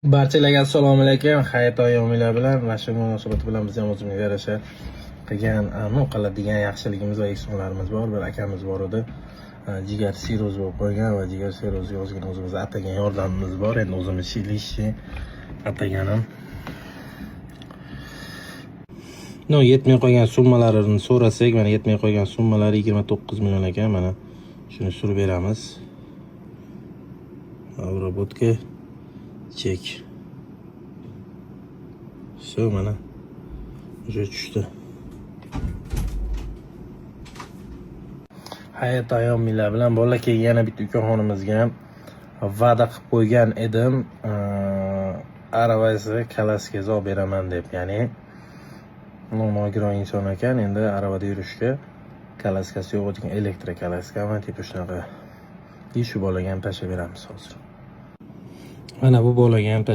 Barchalarga assalomu alaykum. Xayr tayyorminglar bilan va shu munosabat bilan biz ham o'zimizga yarasha qilgan qiladigan yaxshiligimiz va ehsonlarimiz bor. Bir akamiz bor edi. Jigar siroz bo'lib qolgan va jigar siroz yozgan o'zimiz atagan yordamimiz bor. Endi o'zimiz shilishi ataganim. No, yetmay qolgan summalarini so'rasak, mana yetmay qolgan summalari 29 million ekan. Mana shuni surib beramiz. Обработка chek. Все, mana уже tushdi. Hayot ayomminglar bilan bolalar keyin yana bitta ukaxonimizga ham va'da qilib qo'ygan edim. Aravasi kalaskaga olib beraman deb, ya'ni nogiron inson ekan, endi aravada yurishga kalaskasi yo'q ekan, elektrokalaska, mana tipi shunaqa. Shu bolaga ham tashlab beramiz hozir. Mana bu bolaga ham